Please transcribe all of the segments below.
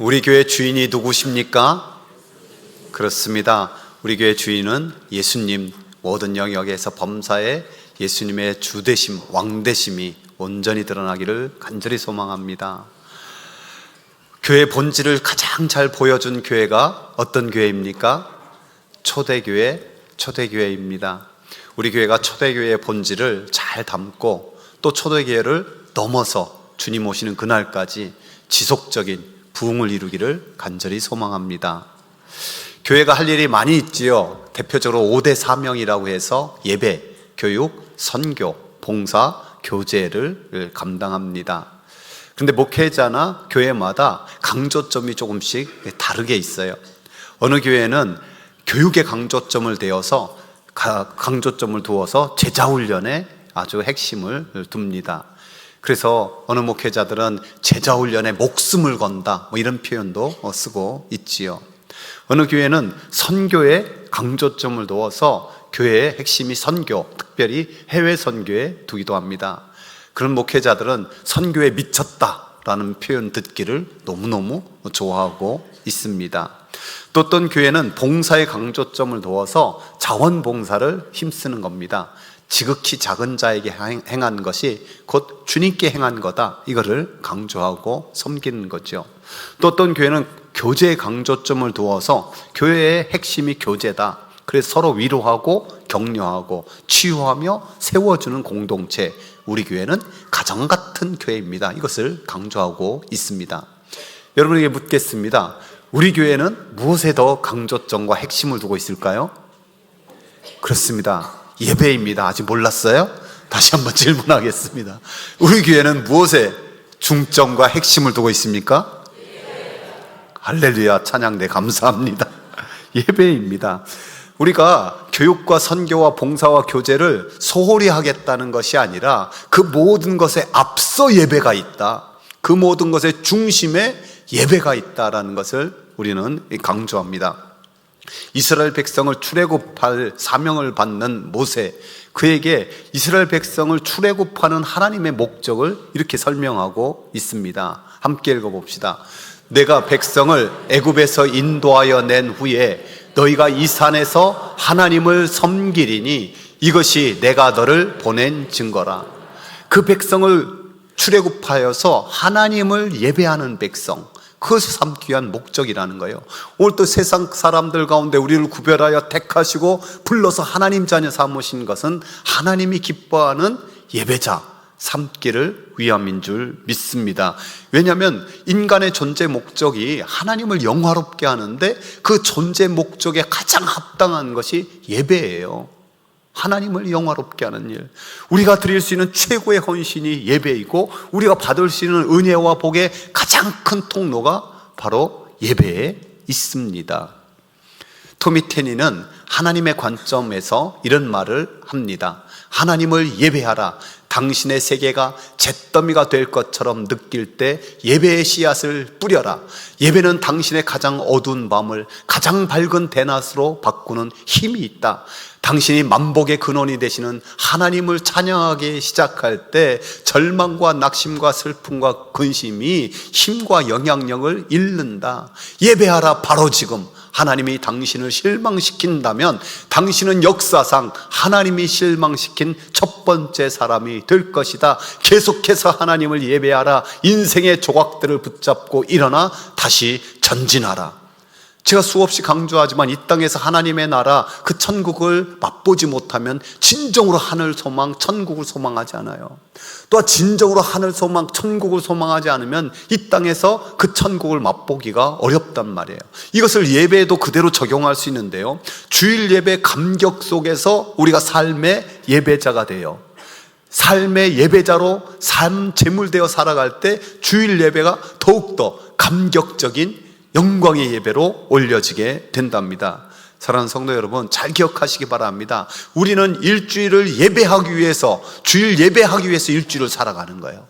우리 교회 주인이 누구십니까? 그렇습니다. 우리 교회 주인은 예수님, 모든 영역에서 범사에 예수님의 주되심, 왕되심이 온전히 드러나기를 간절히 소망합니다. 교회 본질을 가장 잘 보여준 교회가 어떤 교회입니까? 초대교회입니다. 우리 교회가 초대교회의 본질을 잘 담고 또 초대교회를 넘어서 주님 오시는 그날까지 지속적인 부흥을 이루기를 간절히 소망합니다. 교회가 할 일이 많이 있지요. 대표적으로 5대 사명이라고 해서 예배, 교육, 선교, 봉사, 교제를 감당합니다. 그런데 목회자나 교회마다 강조점이 조금씩 다르게 있어요. 어느 교회는 교육에 강조점을 두어서 제자훈련에 아주 핵심을 둡니다. 그래서 어느 목회자들은 제자훈련에 목숨을 건다, 이런 표현도 쓰고 있지요. 어느 교회는 선교에 강조점을 두어서 교회의 핵심이 선교, 특별히 해외 선교에 두기도 합니다. 그런 목회자들은 선교에 미쳤다라는 표현 듣기를 너무너무 좋아하고 있습니다. 또 어떤 교회는 봉사에 강조점을 두어서 자원봉사를 힘쓰는 겁니다. 지극히 작은 자에게 행한 것이 곧 주님께 행한 거다, 이거를 강조하고 섬기는 거죠. 또 어떤 교회는 교제에 강조점을 두어서 교회의 핵심이 교제다, 그래서 서로 위로하고 격려하고 치유하며 세워주는 공동체, 우리 교회는 가정 같은 교회입니다. 이것을 강조하고 있습니다. 여러분에게 묻겠습니다. 우리 교회는 무엇에 더 강조점과 핵심을 두고 있을까요? 그렇습니다. 예배입니다. 아직 몰랐어요? 다시 한번 질문하겠습니다. 우리 교회는 무엇에 중점과 핵심을 두고 있습니까? 할렐루야, 찬양대 감사합니다. 예배입니다. 우리가 교육과 선교와 봉사와 교제를 소홀히 하겠다는 것이 아니라 그 모든 것에 앞서 예배가 있다, 그 모든 것의 중심에 예배가 있다라는 것을 우리는 강조합니다. 이스라엘 백성을 출애굽할 사명을 받는 모세, 그에게 이스라엘 백성을 출애굽하는 하나님의 목적을 이렇게 설명하고 있습니다. 함께 읽어봅시다. 내가 백성을 애굽에서 인도하여 낸 후에 너희가 이 산에서 하나님을 섬기리니 이것이 내가 너를 보낸 증거라. 그 백성을 출애굽하여서 하나님을 예배하는 백성, 그것을 삼기 위한 목적이라는 거예요. 오늘 또 세상 사람들 가운데 우리를 구별하여 택하시고 불러서 하나님 자녀 삼으신 것은 하나님이 기뻐하는 예배자 삼기를 위함인 줄 믿습니다. 왜냐하면 인간의 존재 목적이 하나님을 영화롭게 하는데 그 존재 목적에 가장 합당한 것이 예배예요. 하나님을 영화롭게 하는 일, 우리가 드릴 수 있는 최고의 헌신이 예배이고 우리가 받을 수 있는 은혜와 복의 가장 큰 통로가 바로 예배에 있습니다. 토미 테니는 하나님의 관점에서 이런 말을 합니다. 하나님을 예배하라. 당신의 세계가 잿더미가 될 것처럼 느낄 때 예배의 씨앗을 뿌려라. 예배는 당신의 가장 어두운 밤을 가장 밝은 대낮으로 바꾸는 힘이 있다. 당신이 만복의 근원이 되시는 하나님을 찬양하기 시작할 때 절망과 낙심과 슬픔과 근심이 힘과 영향력을 잃는다. 예배하라. 바로 지금 하나님이 당신을 실망시킨다면 당신은 역사상 하나님이 실망시킨 첫 번째 사람이 될 것이다. 계속해서 하나님을 예배하라. 인생의 조각들을 붙잡고 일어나 다시 전진하라. 제가 수없이 강조하지만 이 땅에서 하나님의 나라, 그 천국을 맛보지 못하면 진정으로 하늘 소망, 천국을 소망하지 않아요. 또한 진정으로 하늘 소망, 천국을 소망하지 않으면 이 땅에서 그 천국을 맛보기가 어렵단 말이에요. 이것을 예배에도 그대로 적용할 수 있는데요, 주일 예배 감격 속에서 우리가 삶의 예배자가 돼요. 삶의 예배자로 삶 제물되어 살아갈 때 주일 예배가 더욱더 감격적인 영광의 예배로 올려지게 된답니다. 사랑하는 성도 여러분, 잘 기억하시기 바랍니다. 우리는 일주일을 예배하기 위해서, 주일 예배하기 위해서 일주일을 살아가는 거예요.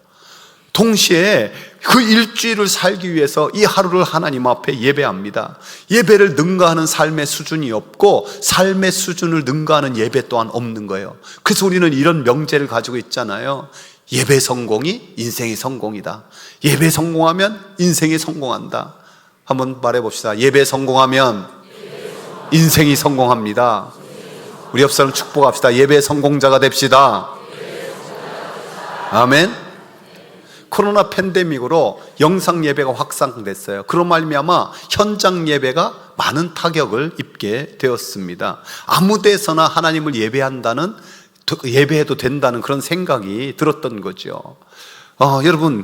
동시에 그 일주일을 살기 위해서 이 하루를 하나님 앞에 예배합니다. 예배를 능가하는 삶의 수준이 없고 삶의 수준을 능가하는 예배 또한 없는 거예요. 그래서 우리는 이런 명제를 가지고 있잖아요. 예배 성공이 인생의 성공이다. 예배 성공하면 인생이 성공한다. 한번 말해봅시다. 예배 성공하면 인생이 성공합니다. 우리 옆 사람 축복합시다. 예배 성공자가 됩시다. 아멘. 코로나 팬데믹으로 영상 예배가 확산됐어요. 그런 말미암아 현장 예배가 많은 타격을 입게 되었습니다. 아무 데서나 하나님을 예배해도 된다는 그런 생각이 들었던 거죠. 여러분,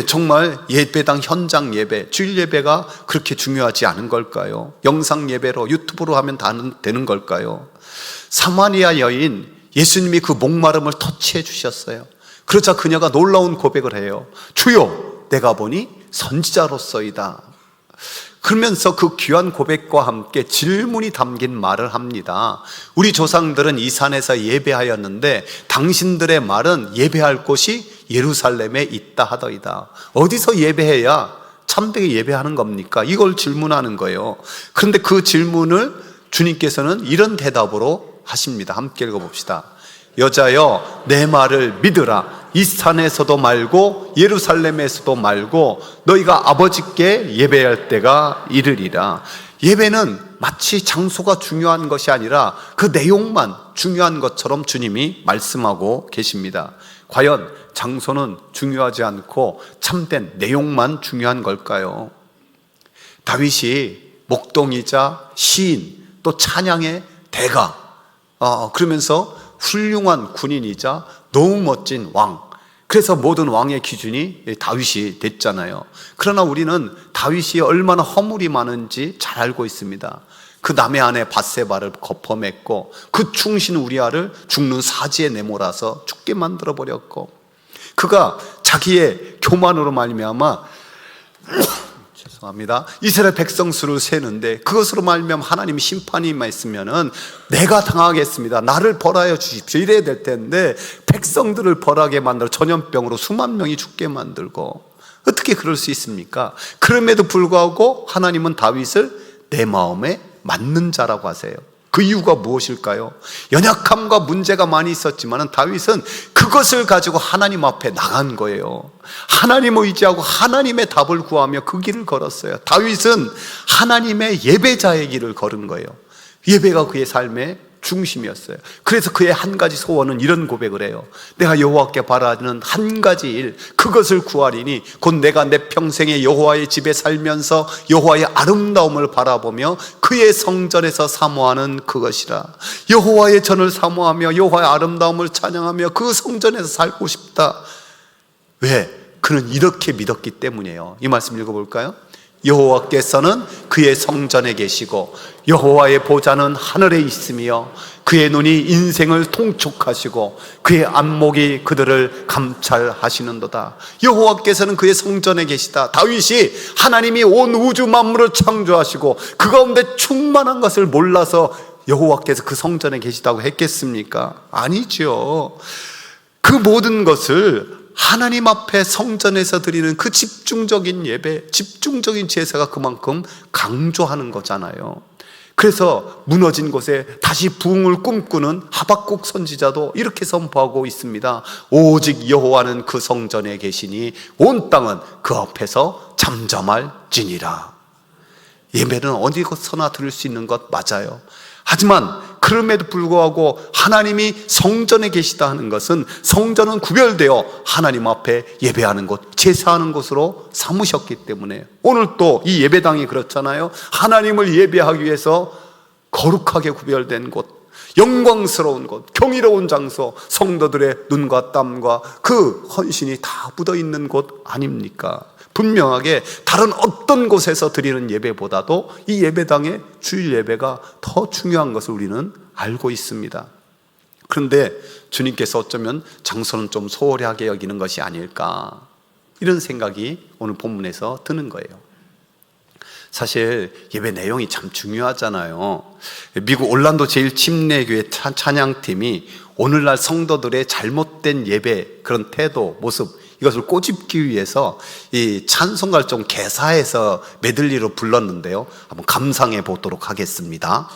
정말 예배당 현장 예배, 주일 예배가 그렇게 중요하지 않은 걸까요? 영상 예배로 유튜브로 하면 다 되는 걸까요? 사마리아 여인, 예수님이 그 목마름을 터치해 주셨어요. 그러자 그녀가 놀라운 고백을 해요. 주여, 내가 보니 선지자로서이다. 그러면서 그 귀한 고백과 함께 질문이 담긴 말을 합니다. 우리 조상들은 이 산에서 예배하였는데 당신들의 말은 예배할 곳이 예루살렘에 있다 하더이다. 어디서 예배해야 참되게 예배하는 겁니까? 이걸 질문하는 거예요. 그런데 그 질문을 주님께서는 이런 대답으로 하십니다. 함께 읽어봅시다. 여자여, 내 말을 믿으라. 이 산에서도 말고 예루살렘에서도 말고 너희가 아버지께 예배할 때가 이르리라. 예배는 마치 장소가 중요한 것이 아니라 그 내용만 중요한 것처럼 주님이 말씀하고 계십니다. 과연 장소는 중요하지 않고 참된 내용만 중요한 걸까요? 다윗이 목동이자 시인, 또 찬양의 대가, 그러면서 훌륭한 군인이자 너무 멋진 왕, 그래서 모든 왕의 기준이 다윗이 됐잖아요. 그러나 우리는 다윗이 얼마나 허물이 많은지 잘 알고 있습니다. 그 남의 아내 밧세바를 거퍼맸고 그 충신 우리아를 죽는 사지에 내몰아서 죽게 만들어 버렸고, 그가 자기의 교만으로 말미암아 죄송합니다. 이스라엘 백성 수를 세는데 그것으로 말미암아 하나님이 심판이 임했으면은 내가 당하겠습니다. 나를 벌하여 주십시오. 이래야 될 텐데 백성들을 벌하게 만들어 전염병으로 수만 명이 죽게 만들고, 어떻게 그럴 수 있습니까? 그럼에도 불구하고 하나님은 다윗을 내 마음에 맞는 자라고 하세요. 그 이유가 무엇일까요? 연약함과 문제가 많이 있었지만 다윗은 그것을 가지고 하나님 앞에 나간 거예요. 하나님을 의지하고 하나님의 답을 구하며 그 길을 걸었어요. 다윗은 하나님의 예배자의 길을 걸은 거예요. 예배가 그의 삶의 중심이었어요. 그래서 그의 한 가지 소원은 이런 고백을 해요. 내가 여호와께 바라는 한 가지 일, 그것을 구하리니 곧 내가 내 평생에 여호와의 집에 살면서 여호와의 아름다움을 바라보며 그의 성전에서 사모하는 그것이라. 여호와의 전을 사모하며 여호와의 아름다움을 찬양하며 그 성전에서 살고 싶다. 왜? 그는 이렇게 믿었기 때문이에요. 이 말씀 읽어볼까요? 여호와께서는 그의 성전에 계시고 여호와의 보좌는 하늘에 있으며 그의 눈이 인생을 통촉하시고 그의 안목이 그들을 감찰하시는도다. 여호와께서는 그의 성전에 계시다. 다윗이 하나님이 온 우주 만물을 창조하시고 그 가운데 충만한 것을 몰라서 여호와께서 그 성전에 계시다고 했겠습니까? 아니죠. 그 모든 것을 하나님 앞에 성전에서 드리는 그 집중적인 예배, 집중적인 제사가 그만큼 강조하는 거잖아요. 그래서 무너진 곳에 다시 부흥을 꿈꾸는 하박국 선지자도 이렇게 선포하고 있습니다. 오직 여호와는 그 성전에 계시니 온 땅은 그 앞에서 잠잠할지니라. 예배는 어디서나 드릴 수 있는 것 맞아요. 하지만 그럼에도 불구하고 하나님이 성전에 계시다 하는 것은 성전은 구별되어 하나님 앞에 예배하는 곳, 제사하는 곳으로 삼으셨기 때문에 오늘 또 이 예배당이 그렇잖아요. 하나님을 예배하기 위해서 거룩하게 구별된 곳, 영광스러운 곳, 경이로운 장소, 성도들의 눈과 땀과 그 헌신이 다 묻어있는 곳 아닙니까? 분명하게 다른 어떤 곳에서 드리는 예배보다도 이 예배당의 주일 예배가 더 중요한 것을 우리는 알고 있습니다. 그런데 주님께서 어쩌면 장소는 좀 소홀하게 여기는 것이 아닐까, 이런 생각이 오늘 본문에서 드는 거예요. 사실 예배 내용이 참 중요하잖아요. 미국 올란도 제1침례교회 찬양팀이 오늘날 성도들의 잘못된 예배, 그런 태도, 모습, 이것을 꼬집기 위해서 이 찬송가를 좀 개사해서 메들리로 불렀는데요. 한번 감상해 보도록 하겠습니다.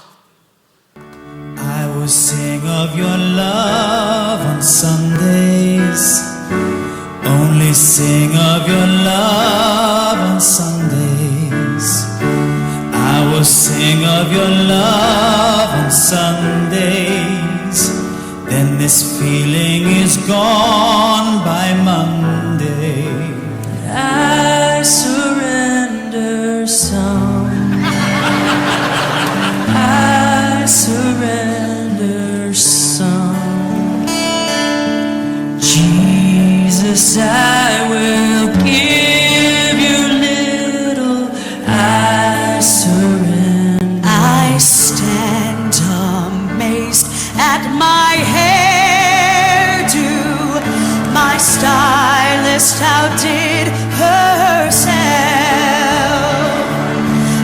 I will sing of your love on Sundays. Only sing of your love on Sundays. of your love on Sundays, then this feeling is gone by Monday. I surrender some. I surrender some. Jesus, I will give you little. I surrender. I stand amazed at my hairdo. My stylist outdid herself.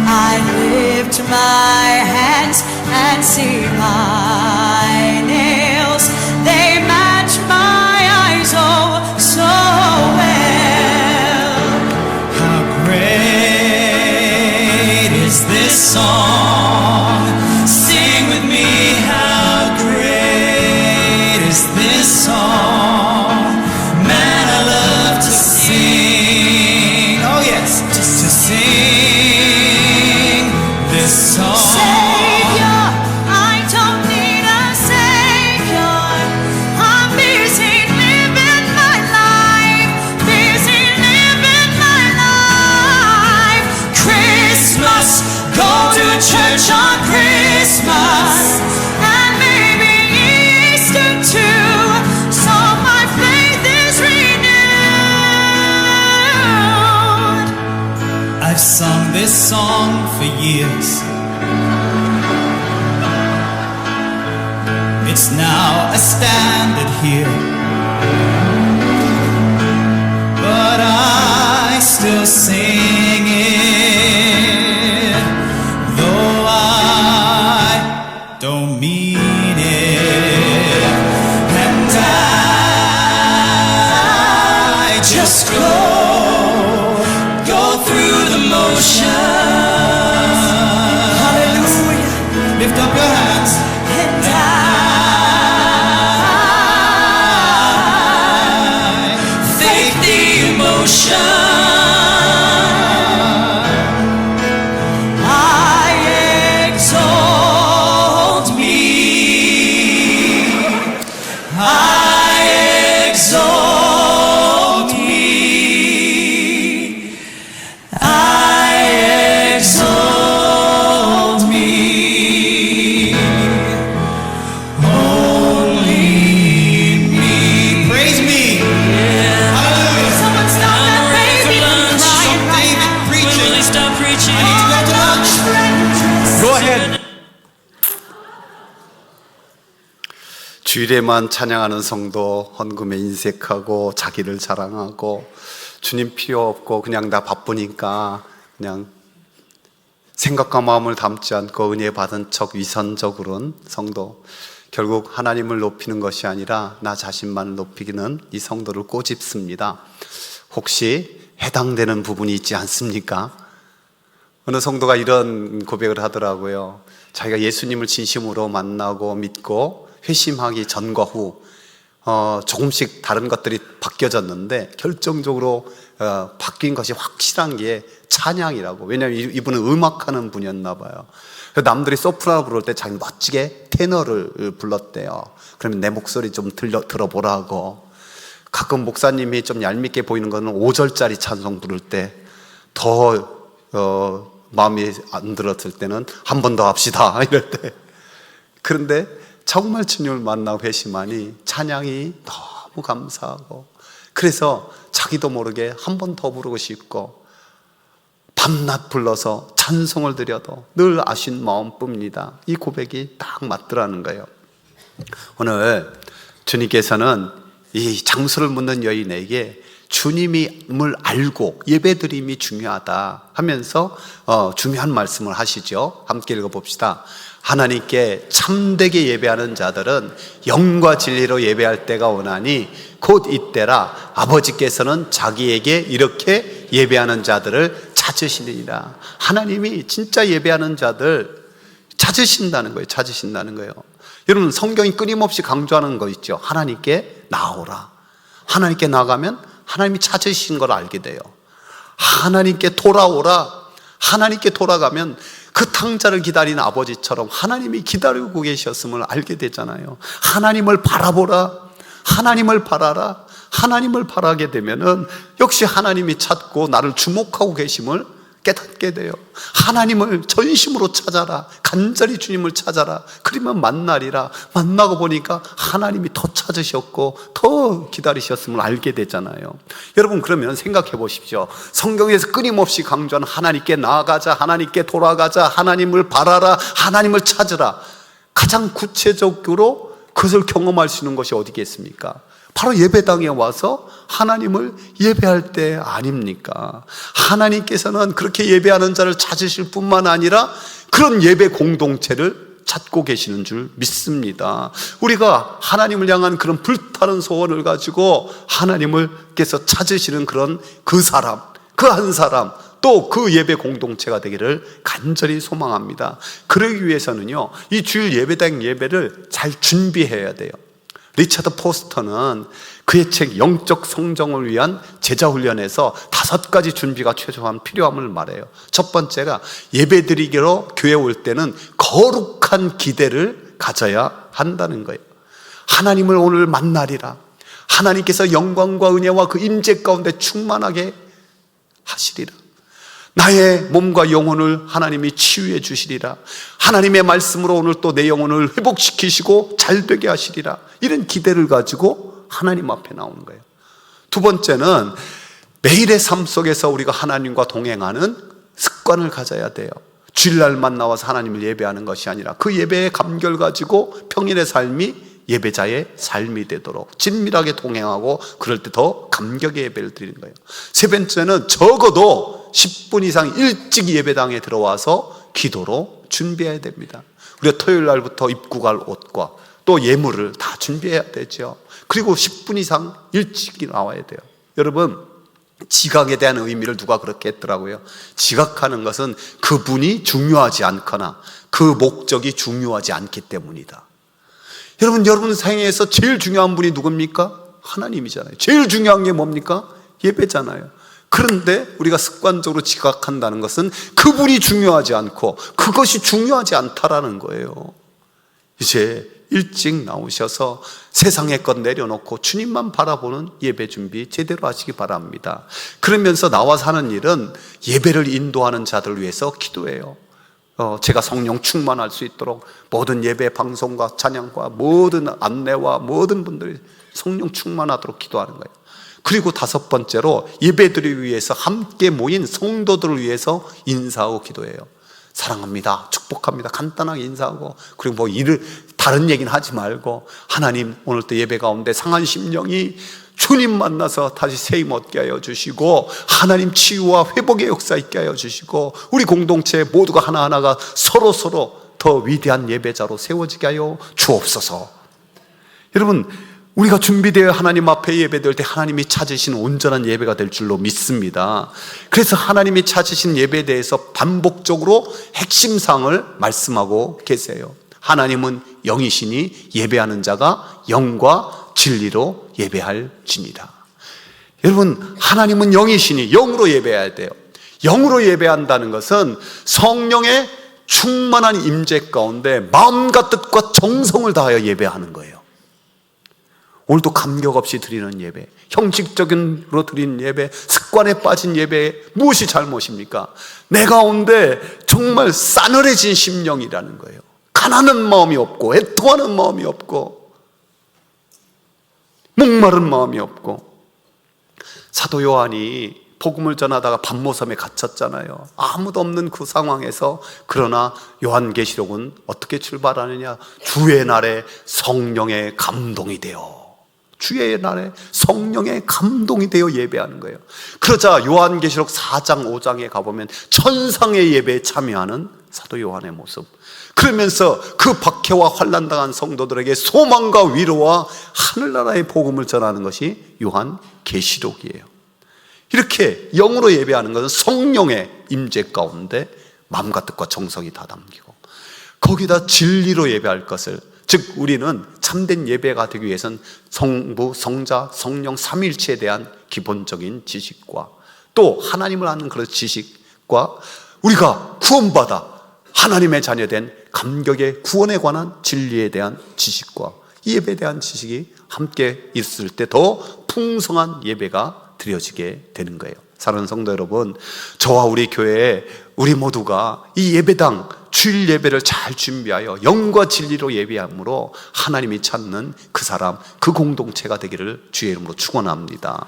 I lift my hands and see my nails. They match my eyes oh so well. How great is this song? Sing with me, how great is this song? Man, I love to sing. Oh yes, just to sing this song. Savior, I don't need a savior. I'm busy living my life. Busy living my life. Christmas, go to church on Christmas. And maybe Easter too. So my faith is renewed. I've sung this song for years. It's now a standard here, but I still sing it, though I don't mean it, and I just go through the motions. Hallelujah. Lift up your hands. And I fake the emotion. I exalt me. I exalt me. I exalt me. Only me. Praise me. Hallelujah. Someone stop that baby from crying right now. When will he stop preaching? I need to go to lunch. Go ahead. 주일에만 찬양하는 성도 헌금에 인색하고 자기를 자랑하고 주님 필요 없고 그냥 나 바쁘니까 그냥 생각과 마음을 담지 않고 은혜 받은 척 위선적으로는 성도, 결국 하나님을 높이는 것이 아니라 나 자신만을 높이기는 이 성도를 꼬집습니다. 혹시 해당되는 부분이 있지 않습니까? 어느 성도가 이런 고백을 하더라고요. 자기가 예수님을 진심으로 만나고 믿고 회심하기 전과 후 조금씩 다른 것들이 바뀌어졌는데 결정적으로 바뀐 것이 확실한 게 찬양이라고. 왜냐하면 이분은 음악하는 분이었나 봐요. 남들이 소프라노 부를 때 자기 멋지게 테너를 불렀대요. 그러면 내 목소리 좀 들어보라고. 가끔 목사님이 좀 얄밉게 보이는 거는 5절짜리 찬송 부를 때 더 마음이 안 들었을 때는 한 번 더 합시다 이럴 때. 그런데 정말 주님을 만나고 회심하니 찬양이 너무 감사하고, 그래서 자기도 모르게 한 번 더 부르고 싶고 밤낮 불러서 찬송을 드려도 늘 아신 마음뿐입니다. 이 고백이 딱 맞더라는 거예요. 오늘 주님께서는 이 장수를 묻는 여인에게 주님을 알고 예배드림이 중요하다 하면서 중요한 말씀을 하시죠. 함께 읽어봅시다. 하나님께 참되게 예배하는 자들은 영과 진리로 예배할 때가 오나니 곧 이때라 아버지께서는 자기에게 이렇게 예배하는 자들을 찾으시리라. 하나님이 진짜 예배하는 자들 찾으신다는 거예요. 찾으신다는 거예요. 여러분, 성경이 끊임없이 강조하는 거 있죠. 하나님께 나오라. 하나님께 나가면 하나님이 찾으신 걸 알게 돼요. 하나님께 돌아오라. 하나님께 돌아가면 그 탕자를 기다린 아버지처럼 하나님이 기다리고 계셨음을 알게 되잖아요. 하나님을 바라보라, 하나님을 바라라. 하나님을 바라게 되면은 역시 하나님이 찾고 나를 주목하고 계심을 깨닫게 돼요. 하나님을 전심으로 찾아라, 간절히 주님을 찾아라. 그러면 만나리라. 만나고 보니까 하나님이 더 찾으셨고 더 기다리셨음을 알게 되잖아요. 여러분, 그러면 생각해 보십시오. 성경에서 끊임없이 강조하는 하나님께 나아가자, 하나님께 돌아가자, 하나님을 바라라, 하나님을 찾으라. 가장 구체적으로 그것을 경험할 수 있는 것이 어디겠습니까? 바로 예배당에 와서 하나님을 예배할 때 아닙니까? 하나님께서는 그렇게 예배하는 자를 찾으실 뿐만 아니라 그런 예배 공동체를 찾고 계시는 줄 믿습니다. 우리가 하나님을 향한 그런 불타는 소원을 가지고 하나님을께서 찾으시는 그런 그 사람, 그 한 사람, 또 그 예배 공동체가 되기를 간절히 소망합니다. 그러기 위해서는요, 이 주일 예배당 예배를 잘 준비해야 돼요. 리차드 포스터는 그의 책 영적 성정을 위한 제자훈련에서 5가지 준비가 최소한 필요함을 말해요. 첫 번째가 예배드리기로 교회 올 때는 거룩한 기대를 가져야 한다는 거예요. 하나님을 오늘 만나리라. 하나님께서 영광과 은혜와 그 임재 가운데 충만하게 하시리라. 나의 몸과 영혼을 하나님이 치유해 주시리라. 하나님의 말씀으로 오늘 또 내 영혼을 회복시키시고 잘되게 하시리라. 이런 기대를 가지고 하나님 앞에 나오는 거예요. 두 번째는 매일의 삶 속에서 우리가 하나님과 동행하는 습관을 가져야 돼요. 주일날만 나와서 하나님을 예배하는 것이 아니라 그 예배의 감결 가지고 평일의 삶이 예배자의 삶이 되도록 진밀하게 동행하고 그럴 때 더 감격의 예배를 드리는 거예요. 세 번째는 적어도 10분 이상 일찍 예배당에 들어와서 기도로 준비해야 됩니다. 우리가 토요일 날부터 입고 갈 옷과 또 예물을 다 준비해야 되죠. 그리고 10분 이상 일찍 나와야 돼요. 여러분, 지각에 대한 의미를 누가 그렇게 했더라고요. 지각하는 것은 그분이 중요하지 않거나 그 목적이 중요하지 않기 때문이다. 여러분 생애에서 제일 중요한 분이 누굽니까? 하나님이잖아요. 제일 중요한 게 뭡니까? 예배잖아요. 그런데 우리가 습관적으로 지각한다는 것은 그분이 중요하지 않고 그것이 중요하지 않다라는 거예요. 이제 일찍 나오셔서 세상의 것 내려놓고 주님만 바라보는 예배 준비 제대로 하시기 바랍니다. 그러면서 나와서 하는 일은 예배를 인도하는 자들을 위해서 기도해요. 제가 성령 충만할 수 있도록 모든 예배 방송과 찬양과 모든 안내와 모든 분들이 성령 충만하도록 기도하는 거예요. 그리고 5번째로 예배드리기 위해서 함께 모인 성도들을 위해서 인사하고 기도해요. 사랑합니다, 축복합니다, 간단하게 인사하고, 그리고 다른 얘기는 하지 말고, 하나님 오늘 또 예배 가운데 상한 심령이 주님 만나서 다시 세임 얻게 하여 주시고, 하나님 치유와 회복의 역사 있게 하여 주시고, 우리 공동체 모두가 하나하나가 서로 더 위대한 예배자로 세워지게 하여 주옵소서. 여러분, 우리가 준비되어 하나님 앞에 예배될 때 하나님이 찾으신 온전한 예배가 될 줄로 믿습니다. 그래서 하나님이 찾으신 예배에 대해서 반복적으로 핵심사항을 말씀하고 계세요. 하나님은 영이시니 예배하는 자가 영과 진리로 예배할지니라. 여러분, 하나님은 영이시니 영으로 예배해야 돼요. 영으로 예배한다는 것은 성령의 충만한 임재 가운데 마음과 뜻과 정성을 다하여 예배하는 거예요. 오늘도 감격 없이 드리는 예배, 형식적으로 드리는 예배, 습관에 빠진 예배, 무엇이 잘못입니까? 내 가운데 정말 싸늘해진 심령이라는 거예요. 가난한 마음이 없고, 애통하는 마음이 없고, 목마른 마음이 없고. 사도 요한이 복음을 전하다가 밤모섬에 갇혔잖아요. 아무도 없는 그 상황에서. 그러나 요한계시록은 어떻게 출발하느냐? 주의 날에 성령의 감동이 되어, 주의 날에 성령의 감동이 되어 예배하는 거예요. 그러자 요한계시록 4장 5장에 가보면 천상의 예배에 참여하는 사도 요한의 모습, 그러면서 그 박해와 환난당한 성도들에게 소망과 위로와 하늘나라의 복음을 전하는 것이 요한계시록이에요. 이렇게 영으로 예배하는 것은 성령의 임재 가운데 마음과 뜻과 정성이 다 담기고, 거기다 진리로 예배할 것을, 즉 우리는 참된 예배가 되기 위해서는 성부, 성자, 성령 삼위일체에 대한 기본적인 지식과 또 하나님을 아는 그런 지식과 우리가 구원받아 하나님의 자녀된 감격의 구원에 관한 진리에 대한 지식과 이 예배에 대한 지식이 함께 있을 때 더 풍성한 예배가 드려지게 되는 거예요. 사랑하는 성도 여러분, 저와 우리 교회에 우리 모두가 이 예배당 주일 예배를 잘 준비하여 영과 진리로 예배함으로 하나님이 찾는 그 사람, 그 공동체가 되기를 주의 이름으로 축원합니다.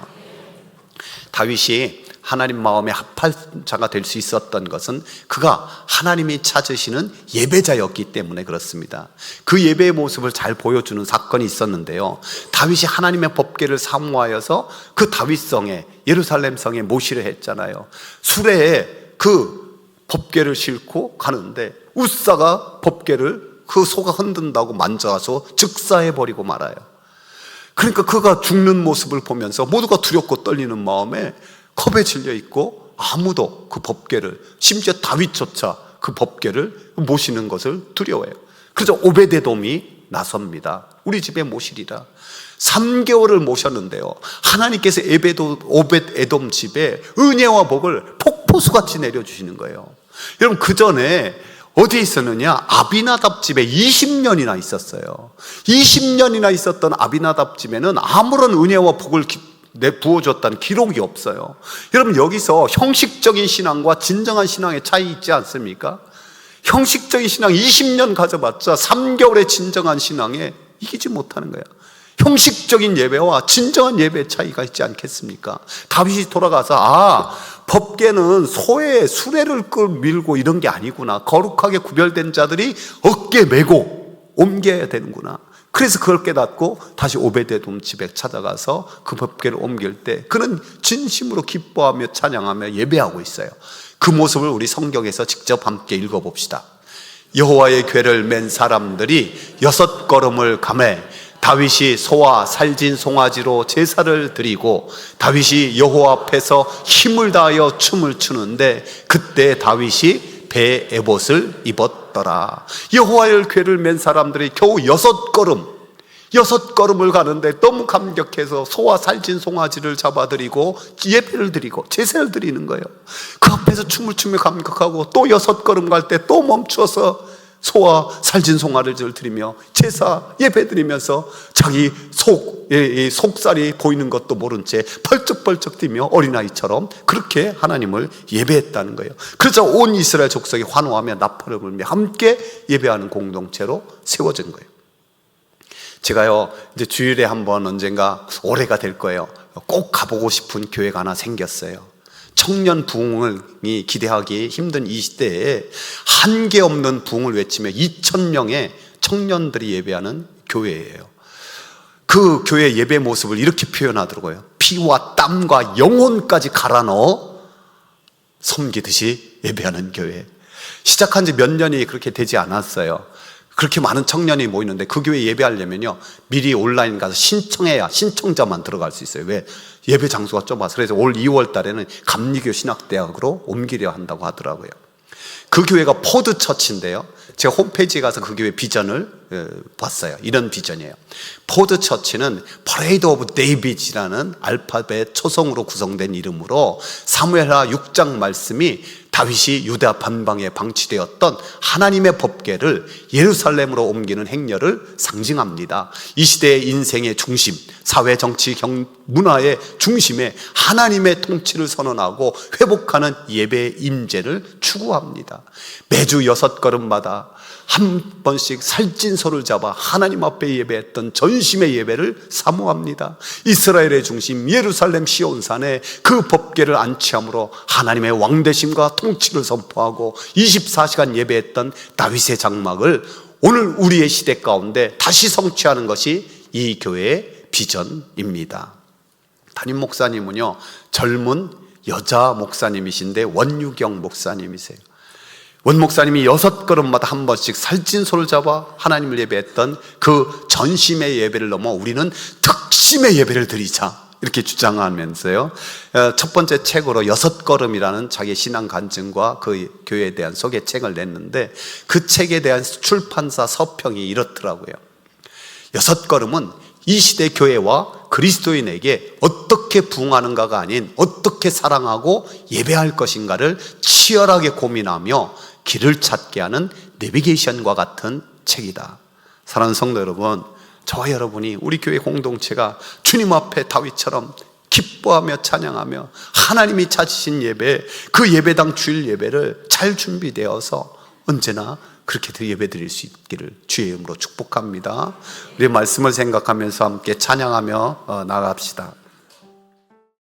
다윗이 하나님 마음에 합할 자가 될 수 있었던 것은 그가 하나님이 찾으시는 예배자였기 때문에 그렇습니다. 그 예배의 모습을 잘 보여주는 사건이 있었는데요, 다윗이 하나님의 법궤를 사모하여서 그 다윗성에, 예루살렘 성에 모시려 했잖아요. 수레에 그 법궤를 싣고 가는데 웃사가 법궤를 그 소가 흔든다고 만져서 즉사해버리고 말아요. 그러니까 그가 죽는 모습을 보면서 모두가 두렵고 떨리는 마음에 겁에 질려 있고 아무도 그 법궤를, 심지어 다윗조차 그 법궤를 모시는 것을 두려워해요. 그래서 오벳에돔이 나섭니다. 우리 집에 모시리라. 3개월을 모셨는데요, 하나님께서 오벳에돔 집에 은혜와 복을 폭포수같이 내려주시는 거예요. 여러분, 그 전에 어디에 있었느냐? 아비나답 집에 20년이나 있었어요. 20년이나 있었던 아비나답 집에는 아무런 은혜와 복을 부어줬다는 기록이 없어요. 여러분, 여기서 형식적인 신앙과 진정한 신앙의 차이 있지 않습니까? 형식적인 신앙 20년 가져봤자 3개월의 진정한 신앙에 이기지 못하는 거예요. 형식적인 예배와 진정한 예배의 차이가 있지 않겠습니까? 다윗이 돌아가서 법궤는 소의 수레를 밀고 이런 게 아니구나, 거룩하게 구별된 자들이 어깨 메고 옮겨야 되는구나. 그래서 그걸 깨닫고 다시 오벳에돔 집에 찾아가서 그 법궤를 옮길 때 그는 진심으로 기뻐하며 찬양하며 예배하고 있어요. 그 모습을 우리 성경에서 직접 함께 읽어봅시다. 여호와의 궤를 맨 사람들이 6걸음을 가매 다윗이 소와 살진 송아지로 제사를 드리고 다윗이 여호와 앞에서 힘을 다하여 춤을 추는데 그때 다윗이 배 에봇을 입었더라. 여호와의 궤를 맨 사람들이 겨우 6걸음을 가는데 너무 감격해서 소와 살진 송아지를 잡아드리고 예배를 드리고 제사를 드리는 거예요. 그 앞에서 춤을 추며 감격하고 또 6걸음 갈 때 또 멈춰서 소와 살진 송아지를 드리며 제사 예배 드리면서 자기 속살이 보이는 것도 모른 채 펄쩍펄쩍 뛰며 어린아이처럼 그렇게 하나님을 예배했다는 거예요. 그래서 온 이스라엘 족속이 환호하며 나팔을 불며 함께 예배하는 공동체로 세워진 거예요. 제가요, 이제 주일에 한번 언젠가 올해가 될 거예요, 꼭 가보고 싶은 교회가 하나 생겼어요. 청년 부흥이 기대하기 힘든 이 시대에 한계 없는 부흥을 외치며 2,000명의 청년들이 예배하는 교회예요. 그 교회 예배 모습을 이렇게 표현하더라고요. 피와 땀과 영혼까지 갈아 넣어 섬기듯이 예배하는 교회. 시작한 지 몇 년이 그렇게 되지 않았어요. 그렇게 많은 청년이 모이는데 그 교회 예배하려면요, 미리 온라인 가서 신청해야 신청자만 들어갈 수 있어요. 왜? 예배 장소가 좁아서. 그래서 올 2월 달에는 감리교 신학대학으로 옮기려 한다고 하더라고요. 그 교회가 포드 처치인데요, 제가 홈페이지에 가서 그 교회 비전을 봤어요. 이런 비전이에요. 포드 처치는 Parade of David이라는 알파벳 초성으로 구성된 이름으로 사무엘하 6장 말씀이 다윗이 유다 반방에 방치되었던 하나님의 법궤를 예루살렘으로 옮기는 행렬을 상징합니다. 이 시대의 인생의 중심, 사회, 정치, 문화의 중심에 하나님의 통치를 선언하고 회복하는 예배의 임재를 추구합니다. 매주 6걸음마다 한 번씩 살찐소를 잡아 하나님 앞에 예배했던 전심의 예배를 사모합니다. 이스라엘의 중심 예루살렘 시온산에 그 법궤를 안치함으로 하나님의 왕대심과 통치를 선포하고 24시간 예배했던 다윗의 장막을 오늘 우리의 시대 가운데 다시 성취하는 것이 이 교회의 비전입니다. 담임 목사님은요, 젊은 여자 목사님이신데 원유경 목사님이세요. 원 목사님이 6걸음마다 한 번씩 살찐소를 잡아 하나님을 예배했던 그 전심의 예배를 넘어 우리는 특심의 예배를 드리자, 이렇게 주장하면서요, 첫 번째 책으로 6걸음이라는 자기 신앙 간증과 그 교회에 대한 소개책을 냈는데 그 책에 대한 출판사 서평이 이렇더라고요. 6걸음은 이 시대 교회와 그리스도인에게 어떻게 부흥하는가가 아닌 어떻게 사랑하고 예배할 것인가를 치열하게 고민하며 길을 찾게 하는 내비게이션과 같은 책이다. 사랑하는 성도 여러분, 저와 여러분이 우리 교회 공동체가 주님 앞에 다윗처럼 기뻐하며 찬양하며 하나님이 찾으신 예배, 그 예배당 주일 예배를 잘 준비되어서 언제나 그렇게 예배 드릴 수 있기를 주의 이름으로 축복합니다. 우리 말씀을 생각하면서 함께 찬양하며 나갑시다.